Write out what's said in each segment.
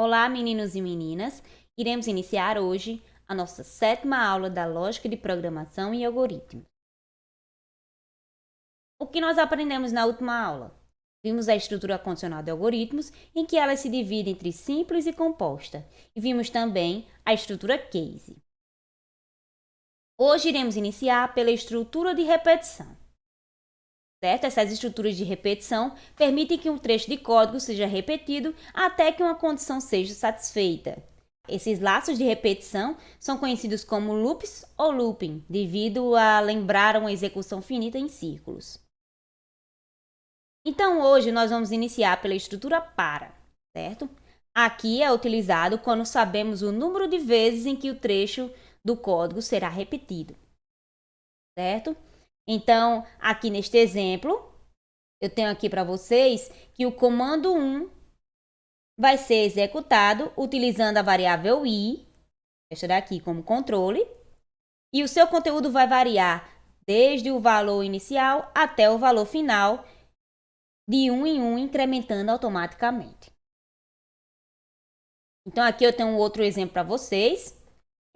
Olá, meninos e meninas! Iremos iniciar hoje a nossa 7ª aula da Lógica de Programação e Algoritmos. O que nós aprendemos na última aula? Vimos a estrutura condicional de algoritmos, em que ela se divide entre simples e composta, e vimos também a estrutura case. Hoje iremos iniciar pela estrutura de repetição. Certo? Essas estruturas de repetição permitem que um trecho de código seja repetido até que uma condição seja satisfeita. Esses laços de repetição são conhecidos como loops ou looping, devido a lembrar uma execução finita em círculos. Então, hoje nós vamos iniciar pela estrutura para, certo? Aqui é utilizado quando sabemos o número de vezes em que o trecho do código será repetido, certo? Então, aqui neste exemplo, eu tenho aqui para vocês que o comando 1 vai ser executado utilizando a variável i, esta daqui como controle, e o seu conteúdo vai variar desde o valor inicial até o valor final, de 1 em 1, incrementando automaticamente. Então, aqui eu tenho um outro exemplo para vocês,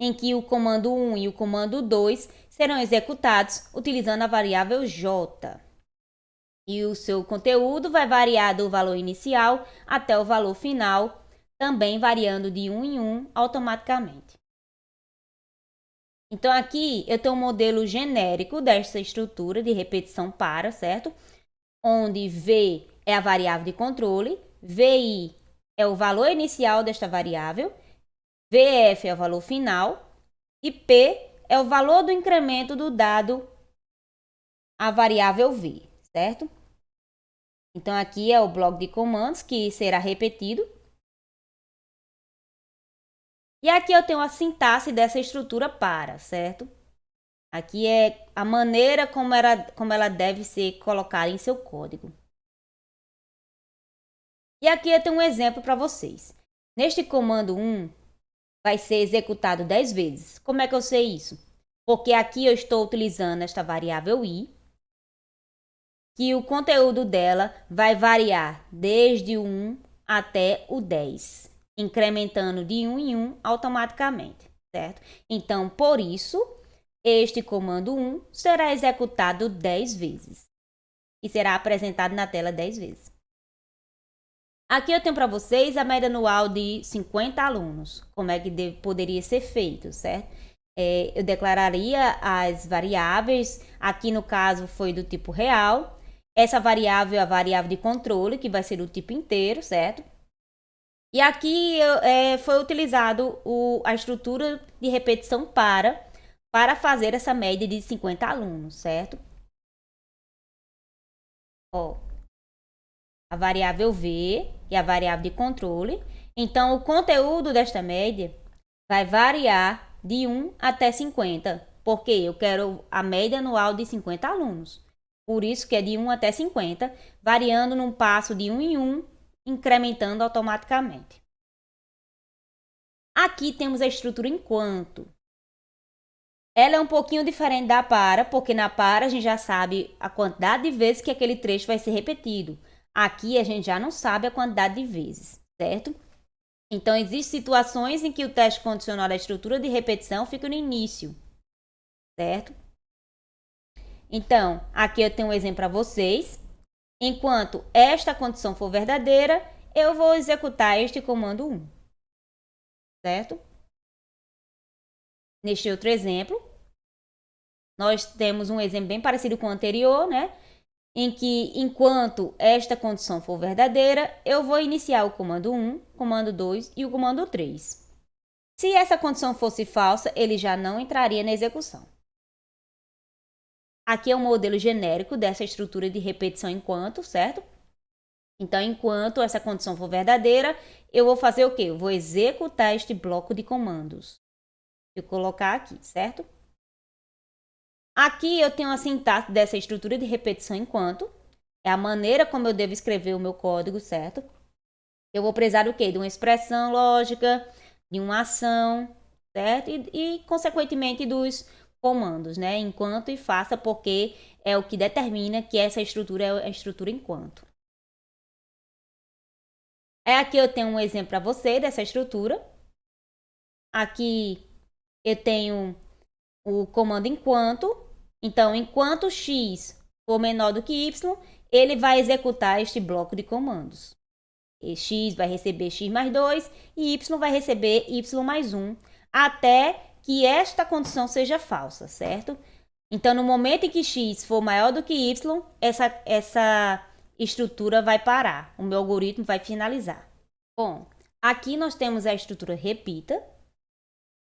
em que o comando 1 e o comando 2 serão executados utilizando a variável j. E o seu conteúdo vai variar do valor inicial até o valor final, também variando de 1 em 1 automaticamente. Então, aqui eu tenho um modelo genérico dessa estrutura de repetição para, certo? Onde V é a variável de controle, VI é o valor inicial desta variável, VF é o valor final e P é o valor do incremento do dado a variável V, certo? Então, aqui é o bloco de comandos que será repetido. E aqui eu tenho a sintaxe dessa estrutura para, certo? Aqui é a maneira como ela deve ser colocada em seu código. E aqui eu tenho um exemplo para vocês. Neste comando 1, vai ser executado 10 vezes. Como é que eu sei isso? Porque aqui eu estou utilizando esta variável i, que o conteúdo dela vai variar desde o 1 até o 10, incrementando de 1 em 1 automaticamente, certo? Então, por isso, este comando 1 será executado 10 vezes e será apresentado na tela 10 vezes. Aqui eu tenho para vocês a média anual de 50 alunos. Como é que poderia ser feito, certo? Eu declararia as variáveis, aqui no caso foi do tipo real. Essa variável é a variável de controle, que vai ser do tipo inteiro, certo? E aqui foi utilizado a estrutura de repetição para fazer essa média de 50 alunos, certo? Ó, a variável V e a variável de controle. Então, o conteúdo desta média vai variar de 1 até 50, porque eu quero a média anual de 50 alunos. Por isso que é de 1 até 50, variando num passo de 1 em 1, incrementando automaticamente. Aqui temos a estrutura enquanto. Ela é um pouquinho diferente da para, porque na para a gente já sabe a quantidade de vezes que aquele trecho vai ser repetido. Aqui a gente já não sabe a quantidade de vezes, certo? Então, existem situações em que o teste condicional da estrutura de repetição fica no início, certo? Então, aqui eu tenho um exemplo para vocês. Enquanto esta condição for verdadeira, eu vou executar este comando 1, certo? Neste outro exemplo, nós temos um exemplo bem parecido com o anterior, né? Em que, enquanto esta condição for verdadeira, eu vou iniciar o comando 1, comando 2 e o comando 3. Se essa condição fosse falsa, ele já não entraria na execução. Aqui é um modelo genérico dessa estrutura de repetição enquanto, certo? Então, enquanto essa condição for verdadeira, eu vou fazer o quê? Eu vou executar este bloco de comandos. Vou colocar aqui, certo? Aqui eu tenho a sintaxe dessa estrutura de repetição enquanto. É a maneira como eu devo escrever o meu código, certo? Eu vou precisar do quê? De uma expressão lógica, de uma ação, certo? E consequentemente, dos comandos, né? Enquanto e faça, porque é o que determina que essa estrutura é a estrutura enquanto. Aqui eu tenho um exemplo para você dessa estrutura. Aqui eu tenho o comando enquanto. Então, enquanto x for menor do que y, ele vai executar este bloco de comandos. E x vai receber x mais 2 e y vai receber y mais 1, até que esta condição seja falsa, certo? Então, no momento em que x for maior do que y, essa estrutura vai parar. O meu algoritmo vai finalizar. Bom, aqui nós temos a estrutura repita,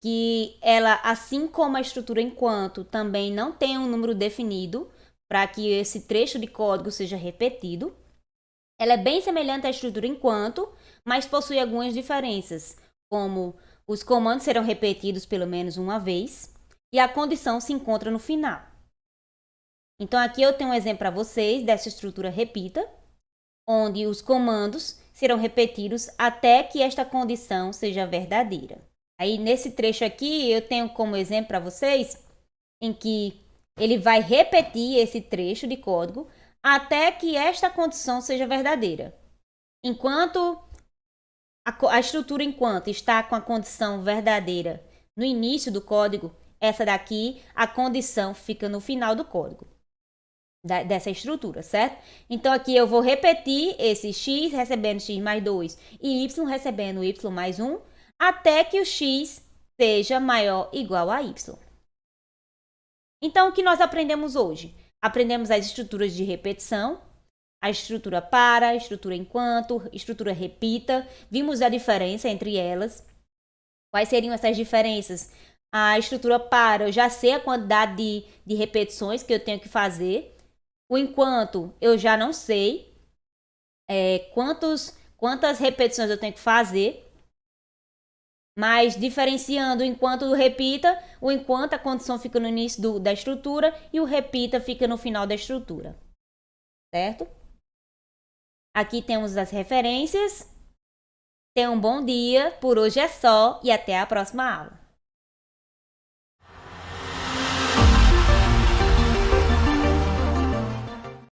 que ela, assim como a estrutura enquanto, também não tem um número definido para que esse trecho de código seja repetido. Ela é bem semelhante à estrutura enquanto, mas possui algumas diferenças, como os comandos serão repetidos pelo menos uma vez e a condição se encontra no final. Então, aqui eu tenho um exemplo para vocês dessa estrutura repita, onde os comandos serão repetidos até que esta condição seja verdadeira. Aí, nesse trecho aqui, eu tenho como exemplo para vocês em que ele vai repetir esse trecho de código até que esta condição seja verdadeira. Enquanto a estrutura enquanto está com a condição verdadeira no início do código, essa daqui, a condição fica no final do código dessa estrutura, certo? Então, aqui eu vou repetir esse x recebendo x mais 2 e y recebendo y mais 1, até que o x seja maior ou igual a y. Então, o que nós aprendemos hoje? Aprendemos as estruturas de repetição, a estrutura para, a estrutura enquanto, estrutura repita. Vimos a diferença entre elas. Quais seriam essas diferenças? A estrutura para, eu já sei a quantidade de repetições que eu tenho que fazer. O enquanto, eu já não sei quantas repetições eu tenho que fazer. Mas diferenciando o enquanto do repita, o enquanto a condição fica no início da estrutura e o repita fica no final da estrutura. Certo? Aqui temos as referências. Tenha um bom dia, por hoje é só e até a próxima aula.